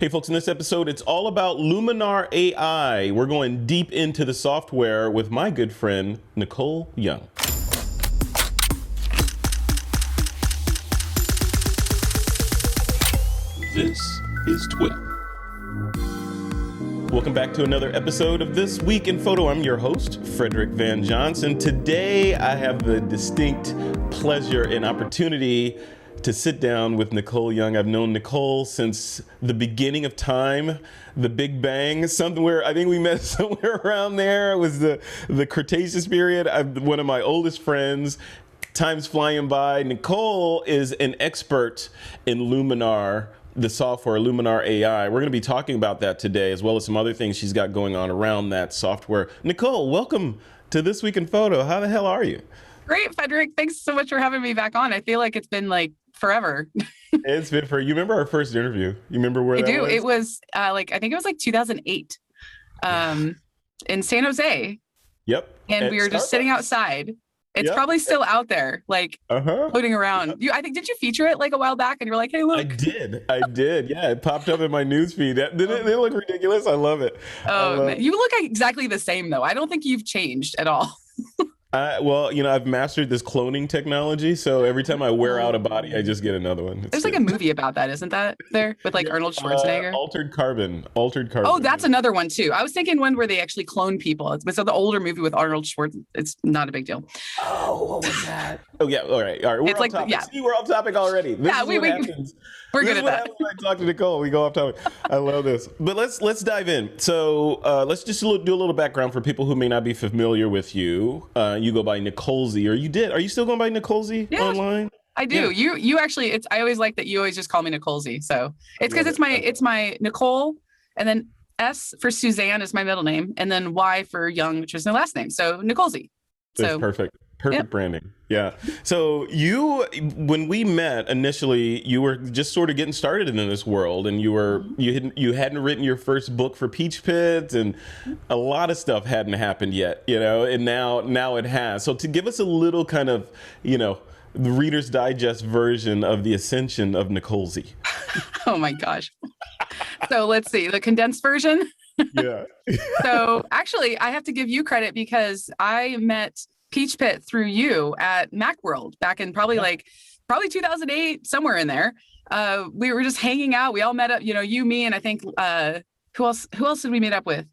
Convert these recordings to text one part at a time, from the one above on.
Hey folks, in this episode, it's all about Luminar AI. We're going deep into the software with my good friend, Nicole Young. This is TWiP. Welcome back to another episode of This Week in Photo. I'm your host, Frederick Van Johnson. Today, I have the distinct pleasure and opportunity to sit down with Nicole Young. I've known Nicole since the beginning of time, the Big Bang, somewhere. I think we met somewhere around there. It was the Cretaceous period. One of my oldest friends. Time's flying by. Nicole is an expert in Luminar, the software, Luminar AI. We're going to be talking about that today, as well as some other things she's got going on around that software. Nicole, welcome to This Week in Photo. How the hell are you? Great, Frederick. Thanks so much for having me back on. I feel like it's been like forever. It's been for, you remember our first interview? You remember where that was? I do. It was I think it was like 2008 in San Jose. Yep. And we were just sitting outside. It's probably still out there, like floating around. I think, did you feature it like a while back? And you were like, hey, look. I did. Yeah, it popped up in my newsfeed. Didn't it look ridiculous? I love it. Oh, you look exactly the same, though. I don't think you've changed at all. Well, you know, I've mastered this cloning technology, so every time I wear out a body, I just get another one. There's like a movie about that, isn't that there? With like Arnold Schwarzenegger? Altered Carbon. Oh, that's another one too. I was thinking one where they actually clone people. It's the older movie with Arnold Schwarzenegger. It's not a big deal. Oh, what was that? Oh, yeah. All right. We're off topic. Yeah. See, we're off topic already. This is what happens. We're good at that. When I talk to Nicole, we go off topic. I love this. But let's dive in. So let's just do a little background for people who may not be familiar with you. You go by Nicoles, or you did. Are you still going by Nicoles online? I do. Yeah. You actually. I always like that you always just call me Nicoles. So it's because it's my Nicole, and then S for Suzanne is my middle name, and then Y for Young, which is my last name. So Nicoles. That's perfect. Perfect branding. Yeah. So when we met initially, you were just sort of getting started in this world, and you hadn't written your first book for Peach Pit, and a lot of stuff hadn't happened yet, you know, and now it has. So to give us a little kind of, you know, the Reader's Digest version of the ascension of Nicoles. Oh my gosh. So let's see, the condensed version. Yeah. So actually, I have to give you credit because I met Peach Pit through you at Macworld back in probably 2008, somewhere in there. We were just hanging out. We all met up, you know, you, me, and I think who else did we meet up with?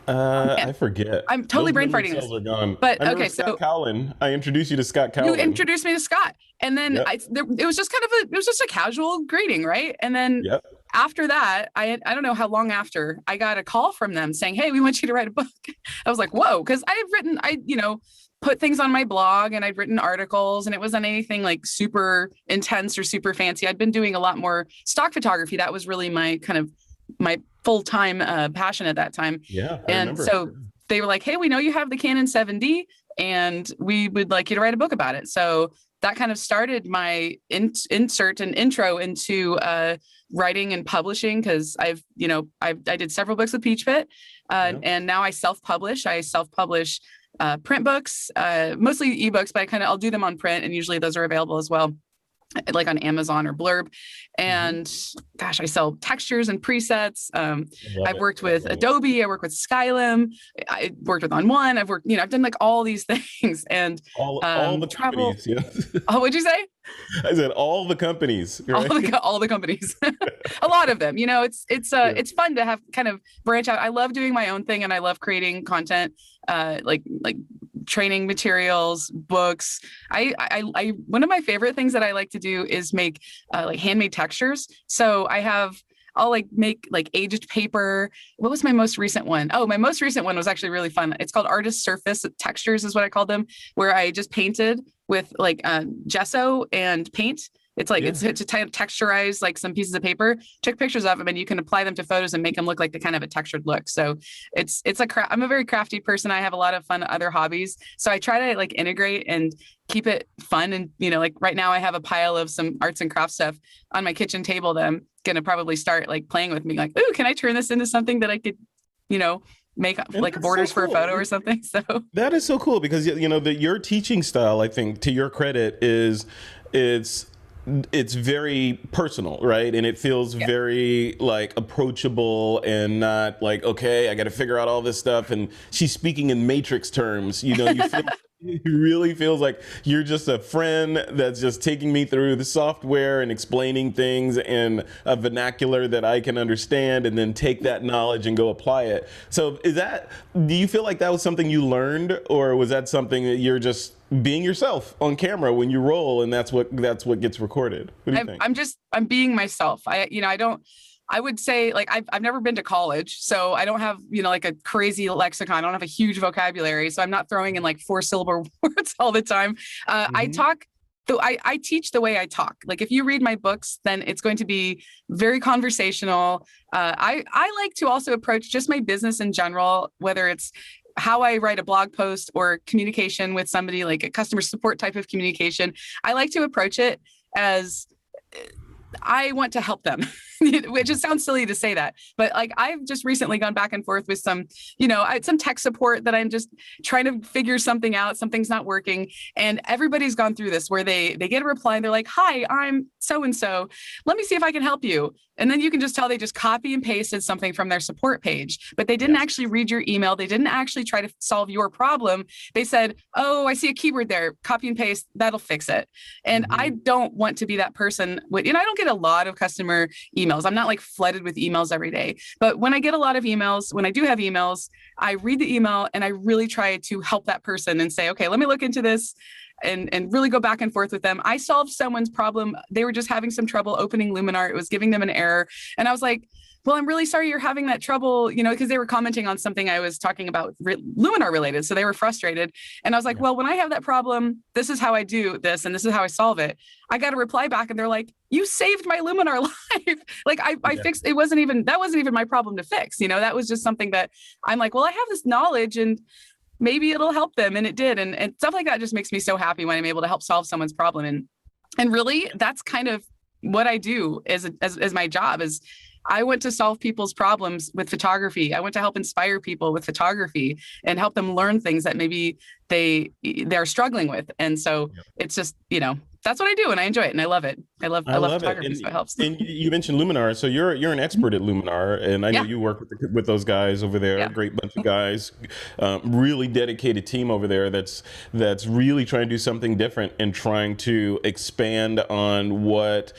I forget. I'm totally brain farting this. Are gone. But okay, Scott Cowlin. I introduced you to Scott Cowlin. You introduced me to Scott, and then it was just a casual greeting, right? And then after that, I don't know how long after, I got a call from them saying, "Hey, we want you to write a book." I was like, "Whoa," because I put things on my blog, and I'd written articles, and it wasn't anything like super intense or super fancy. I'd been doing a lot more stock photography. That was really my full-time passion at that time. Yeah. And so they were like, hey, we know you have the Canon 7D, and we would like you to write a book about it. So that kind of started my insert and intro into writing and publishing, because I did several books with Peach Pit, and now I self-publish. Print books, mostly ebooks, but I'll do them on print, and usually those are available as well, like on Amazon or Blurb. And gosh, I sell textures and presets. I've worked with Adobe. I work with Skylum. I worked with On1. I've done like all these things, and all the companies. Yeah. Oh, what'd you say? I said all the companies. Right? All the companies. A lot of them. You know, it's fun to have kind of branch out. I love doing my own thing, and I love creating content, like training materials, books. I one of my favorite things that I like to do is make like handmade textures. So I'll make like aged paper. What was my most recent one? Oh, my most recent one was actually really fun. It's called Artist Surface Textures is what I call them, where I just painted with like gesso and paint. It's like it's to texturize like some pieces of paper, took pictures of them, and you can apply them to photos and make them look like the kind of a textured look. So I'm a very crafty person. I have a lot of fun other hobbies. So I try to like integrate and keep it fun. And, you know, like right now I have a pile of some arts and crafts stuff on my kitchen table that I'm going to probably start like playing with me. Like, ooh, can I turn this into something that I could, you know, make like borders for a photo or something? So that is so cool, because, you know, your teaching style, I think, to your credit, is it's it's very personal, right? And it feels very like approachable and not like, okay, I got to figure out all this stuff. And she's speaking in matrix terms, you know, you feel it really feels like you're just a friend that's just taking me through the software and explaining things in a vernacular that I can understand, and then take that knowledge and go apply it. So do you feel like that was something you learned, or was that something that you're just being yourself on camera when you roll and that's what gets recorded? What do you think? I'm being myself. I would say, like, I've never been to college, so I don't have, like a crazy lexicon. I don't have a huge vocabulary, so I'm not throwing in like 4-syllable words all the time. I teach the way I talk. Like, if you read my books, then it's going to be very conversational. I like to also approach just my business in general, whether it's how I write a blog post or communication with somebody, like a customer support type of communication. I like to approach it as I want to help them, which just sounds silly to say that, but like, I've just recently gone back and forth with some tech support that I'm just trying to figure something out. Something's not working. And everybody's gone through this where they get a reply and they're like, "Hi, I'm so-and-so. Let me see if I can help you." And then you can just tell they just copy and pasted something from their support page, but they didn't actually read your email. They didn't actually try to solve your problem. They said, "Oh, I see a keyword there. Copy and paste. That'll fix it." And I don't want to be that person. I don't get a lot of customer emails. I'm not like flooded with emails every day, but when I get a lot of emails, when I do have emails, I read the email and I really try to help that person and say, "Okay, let me look into this." And really go back and forth with them. I solved someone's problem. They were just having some trouble opening Luminar. It was giving them an error. And I was like, "Well, I'm really sorry you're having that trouble," because they were commenting on something I was talking about Luminar related. So they were frustrated. And I was like, "Well, when I have that problem, this is how I do this and this is how I solve it." I got a reply back and they're like, "You saved my Luminar life." Like, I fixed, that wasn't even my problem to fix. That was just something that I'm like, well, I have this knowledge and maybe it'll help them. And it did. And stuff like that just makes me so happy when I'm able to help solve someone's problem. And really, that's kind of what I do as my job. Is I want to solve people's problems with photography. I want to help inspire people with photography and help them learn things that maybe they're struggling with. And so it's just, that's what I do, and I enjoy it, and I love it. I love photography, so it helps. And you mentioned Luminar, so you're an expert at Luminar, and I know you work with those guys over there. A great bunch of guys, really dedicated team over there. That's really trying to do something different and trying to expand on what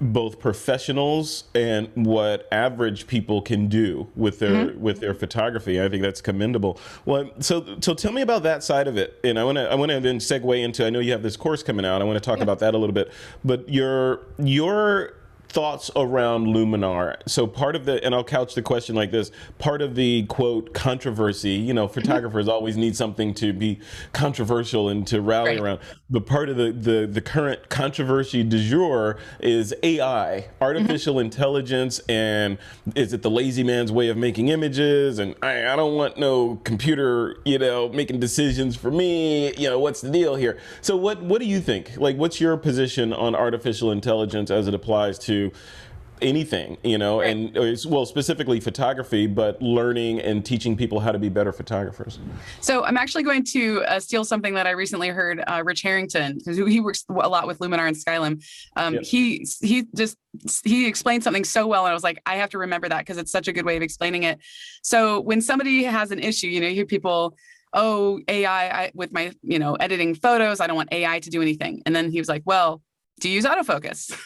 both professionals and what average people can do with their photography. I think that's commendable. Well, so tell me about that side of it, and I want to then segue into, I know you have this course coming out. I want to talk about that a little bit, but your thoughts around Luminar. So part of and I'll couch the question like this, part of the quote controversy, photographers always need something to be controversial and to rally around. But part of the current controversy du jour is AI, artificial intelligence, and is it the lazy man's way of making images? And I don't want no computer, making decisions for me. What's the deal here? So what do you think? Like, what's your position on artificial intelligence as it applies to anything, and well, specifically photography, but learning and teaching people how to be better photographers? So I'm actually going to steal something that I recently heard Rich Harrington, because he works a lot with Luminar and Skylum. He explained something so well, and I was like, I have to remember that because it's such a good way of explaining it. So when somebody has an issue, you hear people, "Oh, AI, with my, editing photos, I don't want AI to do anything." And then he was like, "Well, do you use autofocus?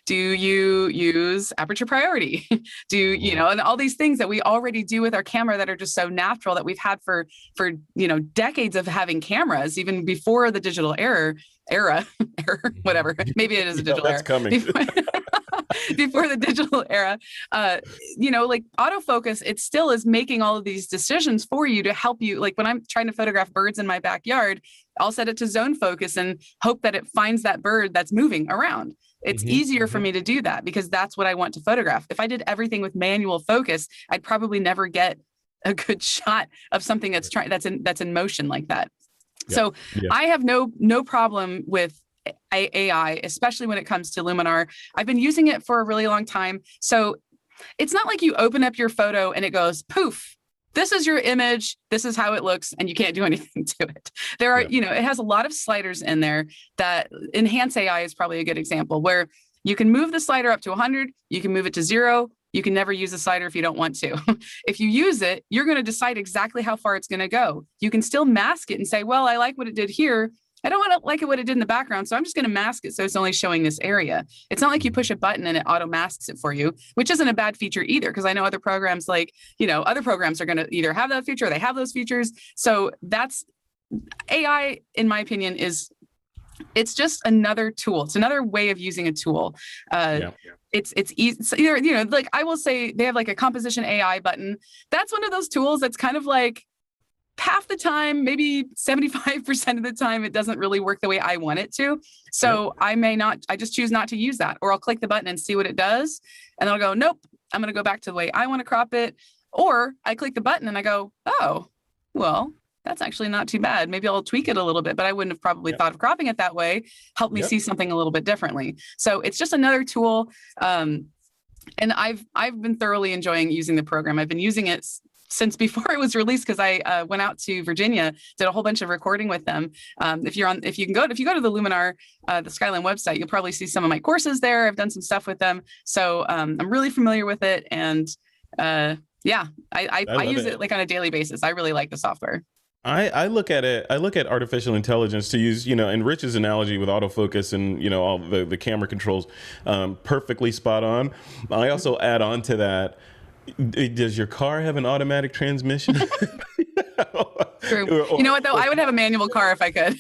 Do you use aperture priority? And all these things that we already do with our camera that are just so natural, that we've had for decades of having cameras, even before the digital era, whatever. Maybe it is a digital era. That's coming. Before the digital era, like autofocus, it still is making all of these decisions for you to help you. Like when I'm trying to photograph birds in my backyard, I'll set it to zone focus and hope that it finds that bird that's moving around. It's easier for me to do that because that's what I want to photograph. If I did everything with manual focus, I'd probably never get a good shot of something that's in motion like that. So I have no problem with AI, especially when it comes to Luminar. I've been using it for a really long time. So it's not like you open up your photo and it goes poof, this is your image, this is how it looks, and you can't do anything to it. There are, it has a lot of sliders in there. That Enhance AI is probably a good example, where you can move the slider up to 100, you can move it to 0. You can never use the slider if you don't want to. If you use it, you're going to decide exactly how far it's going to go. You can still mask it and say, well, I like what it did here. I don't want to like it what it did in the background, so I'm just going to mask it so it's only showing this area. It's not like you push a button and it auto masks it for you, which isn't a bad feature either, because I know other programs other programs are going to either have that feature or they have those features. So that's AI, in my opinion, it's just another tool. It's another way of using a tool. It's easy. So either, like I will say they have like a composition AI button. That's one of those tools that's kind of like, half the time, maybe 75% of the time, it doesn't really work the way I want it to. So I just choose not to use that, or I'll click the button and see what it does. And then I'll go, nope, I'm going to go back to the way I want to crop it. Or I click the button and I go, oh, well, that's actually not too bad. Maybe I'll tweak it a little bit, but I wouldn't have probably thought of cropping it that way. Help me see something a little bit differently. So it's just another tool. And I've been thoroughly enjoying using the program. I've been using it since before it was released, because I went out to Virginia, did a whole bunch of recording with them. If you go to the Luminar, the Skyline website, you'll probably see some of my courses there. I've done some stuff with them, so I'm really familiar with it. And I use it like on a daily basis. I really like the software. I look at it. I look at artificial intelligence, to use, and Rich's analogy with autofocus and, all the camera controls, perfectly spot on. I also add on to that. Does your car have an automatic transmission? True. You know what though? I would have a manual car if I could.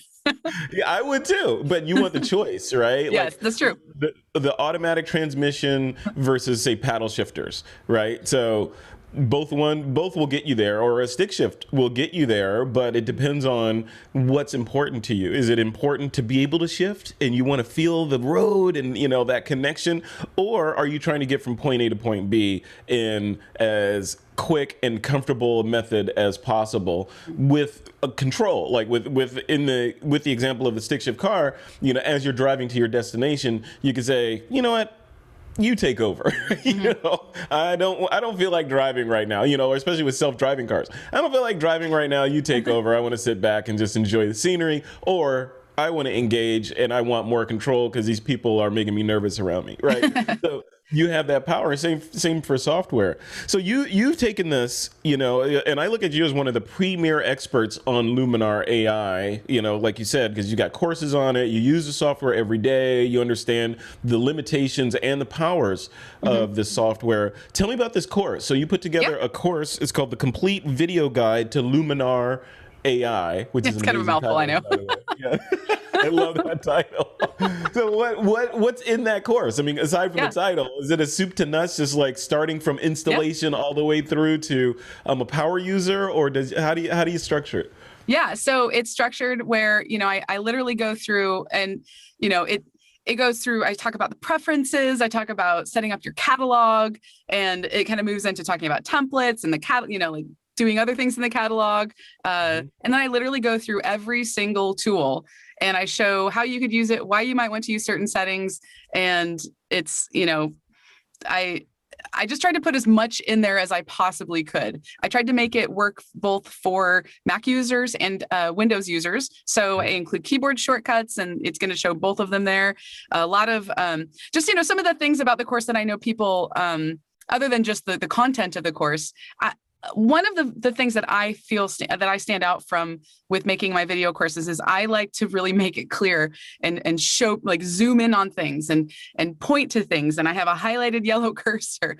Yeah, I would too. But you want the choice, right? Yes, that's true. The automatic transmission versus, say, paddle shifters, right? So both will get you there, or a stick shift will get you there, but it depends on what's important to you. Is it important to be able to shift and you want to feel the road and that connection, or are you trying to get from point A to point B in as quick and comfortable a method as possible with a control? Like with the example of the stick shift car, as you're driving to your destination, you could say, you know what, you take over. I don't feel like driving right now, especially with self-driving cars. I don't feel like driving right now. You take over. I want to sit back and just enjoy the scenery, or I want to engage and I want more control because these people are making me nervous around me, right? So you have that power. Same for software. So you've taken this, and I look at you as one of the premier experts on Luminar AI, like you said, because you got courses on it. You use the software every day. You understand the limitations and the powers of this software. Tell me about this course. So you put together a course. It's called the Complete Video Guide to Luminar AI, which is kind of a mouthful, I know. Yeah. I love that title. So what's in that course? I mean, aside from the title, is it a soup to nuts, just like starting from installation all the way through to a power user, or how do you structure it? Yeah, so it's structured where I literally go through and it goes through. I talk about the preferences. I talk about setting up your catalog, and it kind of moves into talking about templates and the like doing other things in the catalog. And then I literally go through every single tool and I show how you could use it, why you might want to use certain settings. And it's, I just tried to put as much in there as I possibly could. I tried to make it work both for Mac users and Windows users. So I include keyboard shortcuts, and it's going to show both of them there. A lot of just, some of the things about the course that I know people, other than just the content of the course, one of the things that I feel that I stand out from with making my video courses is I like to really make it clear and show, like, zoom in on things and point to things. And I have a highlighted yellow cursor.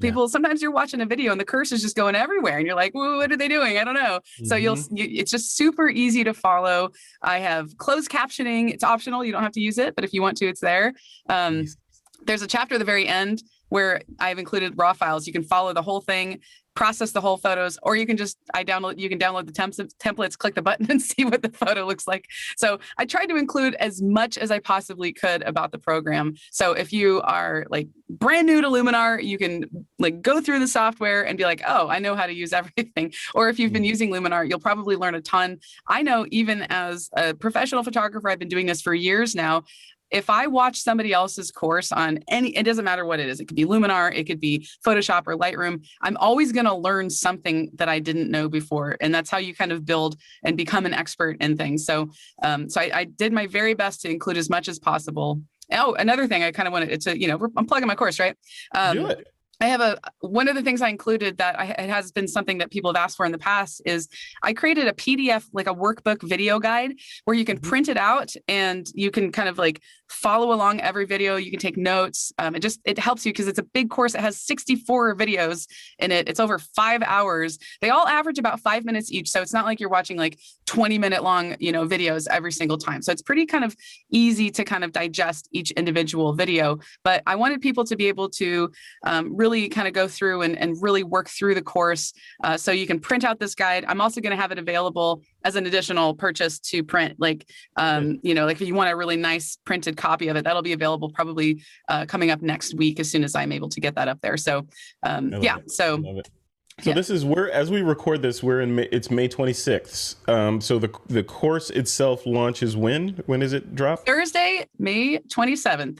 People, sometimes you're watching a video and the cursor is just going everywhere and you're like, well, what are they doing? I don't know. So it's just super easy to follow. I have closed captioning. It's optional. You don't have to use it, but if you want to, it's there. There's a chapter at the very end where I've included raw files. You can follow the whole thing, process the whole photos, or you can download the templates, click the button and see what the photo looks like. So I tried to include as much as I possibly could about the program. So if you are like brand new to Luminar, you can like go through the software and be like, oh, I know how to use everything. Or if you've been using Luminar, you'll probably learn a ton. I know even as a professional photographer, I've been doing this for years now. if I watch somebody else's course on it doesn't matter what it is. It could be Luminar, it could be Photoshop or Lightroom. I'm always going to learn something that I didn't know before. And that's how you kind of build and become an expert in things. So, I did my very best to include as much as possible. Oh, another thing I kind of wanted to, I'm plugging my course, right? Do it. I have one of the things I included that it has been something that people have asked for in the past is I created a PDF, like a workbook video guide where you can print it out and you can kind of like follow along every video. You can take notes. It helps you because it's a big course. It has 64 videos in it. It's over 5 hours. They all average about 5 minutes each. So it's not like you're watching like 20-minute long, videos every single time. So it's pretty kind of easy to kind of digest each individual video. But I wanted people to be able to really kind of go through and really work through the course. So you can print out this guide. I'm also going to have it available as an additional purchase to print, like if you want a really nice printed copy of it, that'll be available probably coming up next week as soon as I'm able to get that up there. So So this is as we record this, it's May 26th. So the course itself launches when? When is it drop? Thursday, May 27th.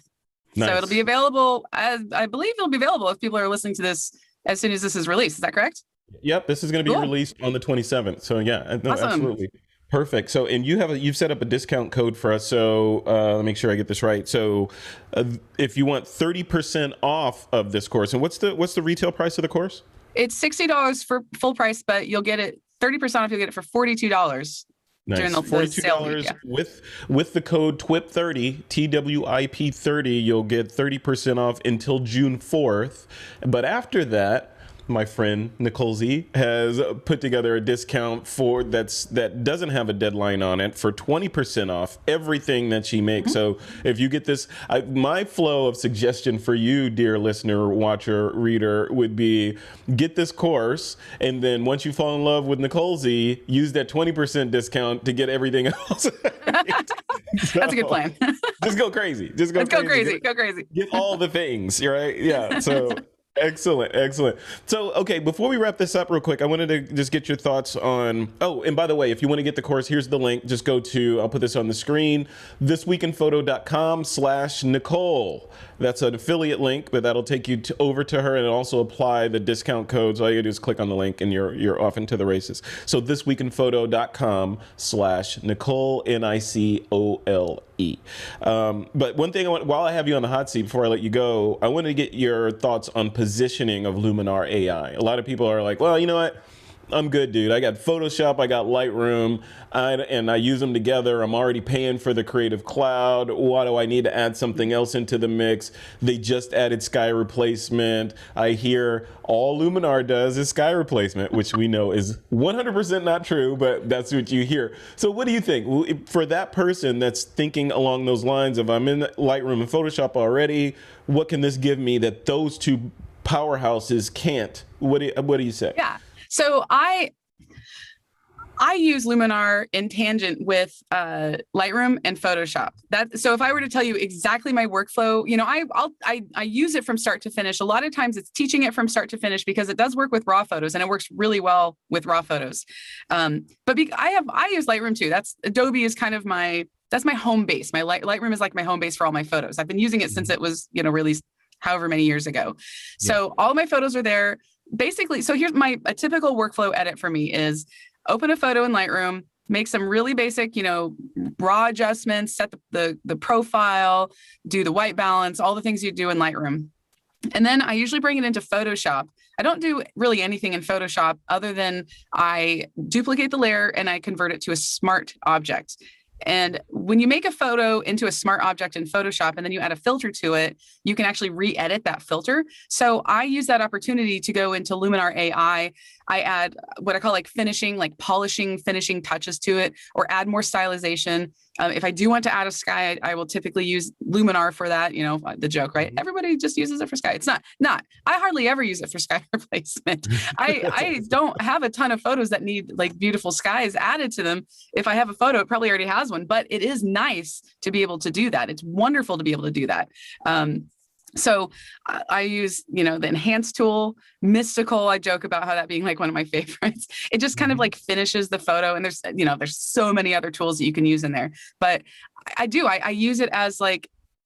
Nice. So it'll be available, I believe it'll be available if people are listening to this as soon as this is released. Is that correct? Yep, this is going to be released on the 27th. So yeah, no, awesome. Absolutely. Perfect. So, and you've set up a discount code for us. So let me make sure I get this right. So if you want 30% off of this course, and what's the retail price of the course? It's $60 for full price, but you'll get it 30% off. You'll get it for $42. Nice. During the $42 yeah. with the code TWiP30, TWiP 30, you'll get 30% off until June 4th. But after that, my friend Nicoles has put together a discount that doesn't have a deadline on it for 20% off everything that she makes. So if you get this, my flow of suggestion for you, dear listener, watcher, reader, would be get this course, and then once you fall in love with Nicoles, use that 20% discount to get everything else. That's a good plan. Just go crazy. Go crazy. Get all the things, right? Yeah. So. Excellent. So, okay, before we wrap this up real quick, I wanted to just get your thoughts on, and by the way, if you want to get the course, here's the link. Just go to, I'll put this on the screen, thisweekinphoto.com/Nicole. That's an affiliate link, but that'll take you over to her and also apply the discount codes. All you gotta do is click on the link and you're off into the races. So thisweekinphoto.com/Nicole, Nicole. But one thing, while I have you on the hot seat, before I let you go, I want to get your thoughts on positioning of Luminar AI. A lot of people are like, well, you know what? I'm good, dude. I got Photoshop, I got Lightroom, and I use them together. I'm already paying for the Creative Cloud. Why do I need to add something else into the mix? They just added sky replacement. I hear all Luminar does is sky replacement, which we know is 100% not true, but that's what you hear. So what do you think? For that person that's thinking along those lines of, I'm in Lightroom and Photoshop already, what can this give me that those two powerhouses can't? What do you say? Yeah. So I use Luminar in tangent with Lightroom and Photoshop. So if I were to tell you exactly my workflow, I use it from start to finish. A lot of times it's teaching it from start to finish because it does work with raw photos and it works really well with raw photos. But I use Lightroom too. Adobe is kind of that's my home base. My Lightroom is like my home base for all my photos. I've been using it since it was released however many years ago. So all my photos are there. Basically, so here's a typical workflow edit for me is open a photo in Lightroom, make some really basic, raw adjustments, set the profile, do the white balance, all the things you do in Lightroom. And then I usually bring it into Photoshop. I don't do really anything in Photoshop other than I duplicate the layer and I convert it to a smart object. And when you make a photo into a smart object in Photoshop and then you add a filter to it, you can actually re-edit that filter. So I use that opportunity to go into Luminar AI. I add what I call polishing, finishing touches to it, or add more stylization. If I do want to add a sky, I will typically use Luminar for that. The joke, right? Everybody just uses it for sky. It's not. I hardly ever use it for sky replacement. I don't have a ton of photos that need beautiful skies added to them. If I have a photo, it probably already has one, but it is nice to be able to do that. It's wonderful to be able to do that. So I use, the enhance tool, mystical. I joke about how that being one of my favorites. It just kind of finishes the photo. And there's so many other tools that you can use in there, but I use it as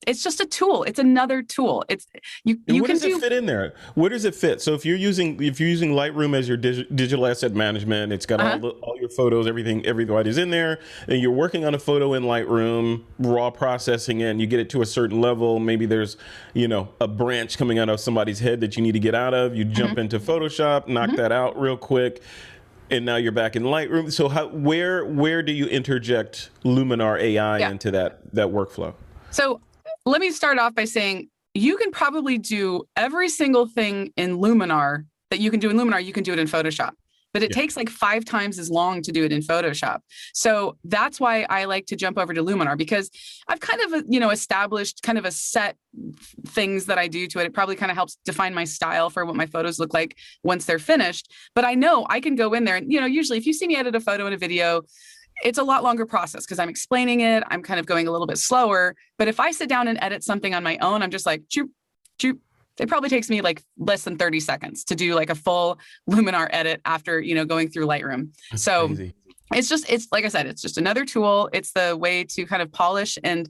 It's just a tool. It's another tool. It's you where can does it do. fit in there? Where does it fit? So if you're using Lightroom as your digital asset management, it's got Uh-huh. all your photos, everybody's in there, and you're working on a photo in Lightroom, raw processing it, and you get it to a certain level. Maybe there's, a branch coming out of somebody's head that you need to get out of. You jump into Photoshop, knock that out real quick, and now you're back in Lightroom. So where do you interject Luminar AI into that workflow? So let me start off by saying you can probably do every single thing in Luminar that you can do in Luminar, you can do it in Photoshop. But it takes like 5 times as long to do it in Photoshop. So that's why I like to jump over to Luminar, because I've kind of, established kind of a set things that I do to it. It probably kind of helps define my style for what my photos look like once they're finished. But I know I can go in there and, usually if you see me edit a photo and a video, it's a lot longer process because I'm explaining it. I'm kind of going a little bit slower. But if I sit down and edit something on my own, I'm just like, choop, choop. It probably takes me like less than 30 seconds to do like a full Luminar edit after, going through Lightroom. That's so crazy. It's like I said, it's just another tool. It's the way to kind of polish and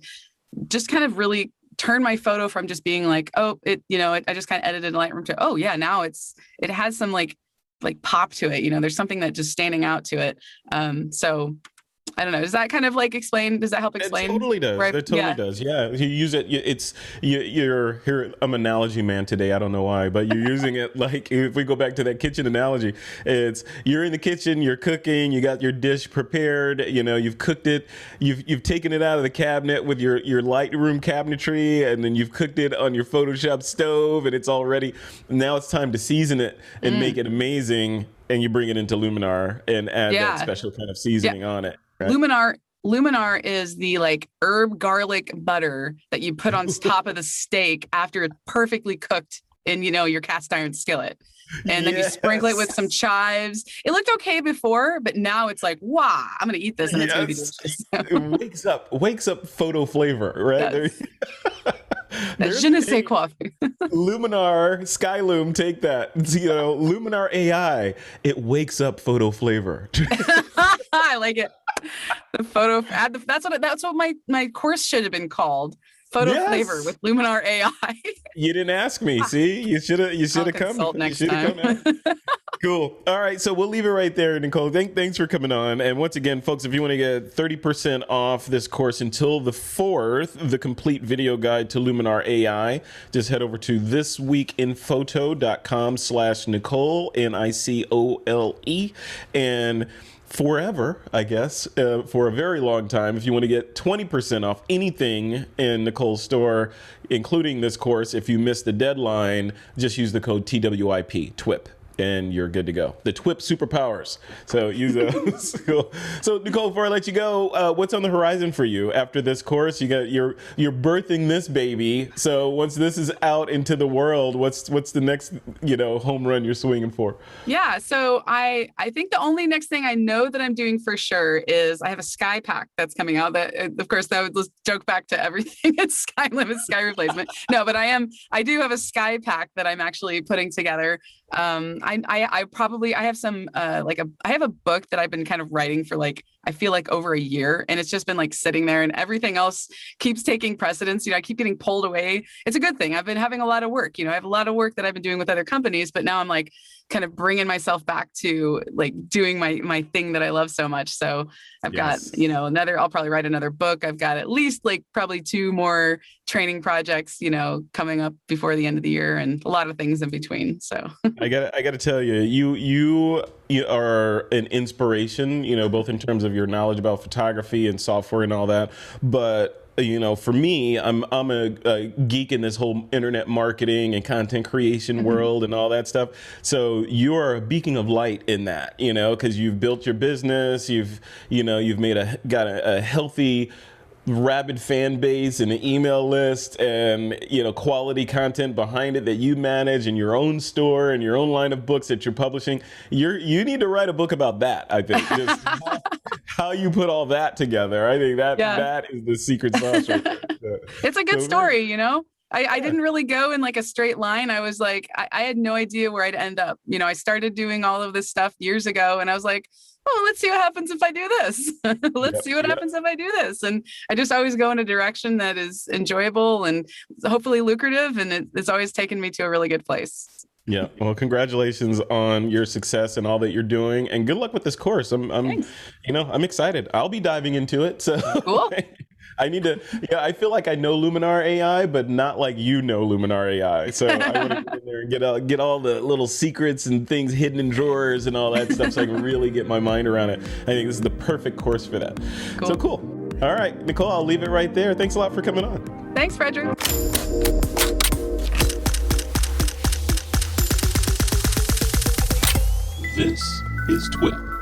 just kind of really turn my photo from just being like, oh, I just kind of edited in Lightroom to, oh yeah, now it has some like pop to it. There's something that just standing out to it. So I don't know. Does that kind of like explain? Does that help explain? It totally does. Right? It totally does. Yeah. You use it. You're here. I'm an analogy man today. I don't know why, but you're using it like, if we go back to that kitchen analogy, you're in the kitchen, you're cooking, you got your dish prepared, you've cooked it, you've taken it out of the cabinet with your Lightroom cabinetry, and then you've cooked it on your Photoshop stove, and it's all ready. Now it's time to season it and make it amazing, and you bring it into Luminar and add that special kind of seasoning on it. Right? Luminar is the like herb garlic butter that you put on top of the steak after it's perfectly cooked in, your cast iron skillet. And then you sprinkle it with some chives. It looked okay before, but now it's like, wow, I'm going to eat this and it's going to be delicious. It wakes up photo flavor, right? That's je ne sais quoi. Luminar, Skyloom, take that. Luminar AI, it wakes up photo flavor. I like it. The photo, that's what my course should have been called. Photo flavor with Luminar AI. You didn't ask me. See, you should have come. Next time. Cool. All right, so we'll leave it right there, Nicole. Thanks for coming on. And once again, folks, if you want to get 30% off this course until the 4th, the complete video guide to Luminar AI, just head over to thisweekinphoto.com/Nicole, Nicole, and forever, I guess, for a very long time, if you want to get 20% off anything in Nicole's store, including this course, if you miss the deadline, just use the code TWiP, TWiP, and you're good to go. The TWiP superpowers. So use those. Cool. So Nicole, before I let you go, what's on the horizon for you after this course? You're birthing this baby. So once this is out into the world, what's the next home run you're swinging for? Yeah. So I think the only next thing I know that I'm doing for sure is I have a sky pack that's coming out. That of course that would joke back to everything. It's sky limit, sky replacement. No, but I do have a sky pack that I'm actually putting together. I have some I have a book that I've been kind of writing for I feel like over a year, and it's just been sitting there, and everything else keeps taking precedence. I keep getting pulled away. It's a good thing. I've been having a lot of work. I have a lot of work that I've been doing with other companies, but now I'm kind of bringing myself back to doing my thing that I love so much. So I've got, I'll probably write another book. I've got at least probably 2 more training projects, coming up before the end of the year, and a lot of things in between. So I got to tell you, you are an inspiration, both in terms of your knowledge about photography and software and all that. But for me, I'm a geek in this whole internet marketing and content creation world and all that stuff. So you're a beacon of light in that, because you've built your business, you've got a healthy, rabid fan base and an email list, and quality content behind it that you manage, in your own store and your own line of books that you're publishing. You need to write a book about that, I think. Just how you put all that together. I think that is the secret sauce right there. It's a good story, I didn't really go in a straight line. I was I had no idea where I'd end up. I started doing all of this stuff years ago, and I was like, oh, let's see what happens if I do this. Let's see what happens if I do this. And I just always go in a direction that is enjoyable and hopefully lucrative. And it's always taken me to a really good place. Yeah. Well, congratulations on your success and all that you're doing, and good luck with this course. I'm excited. I'll be diving into it. So cool. I need to, I feel like I know Luminar AI, but not like Luminar AI. So I want to get in there and get all the little secrets and things hidden in drawers and all that stuff so I can really get my mind around it. I think this is the perfect course for that. Cool. So cool. All right, Nicole, I'll leave it right there. Thanks a lot for coming on. Thanks, Frederick. This is TWiP.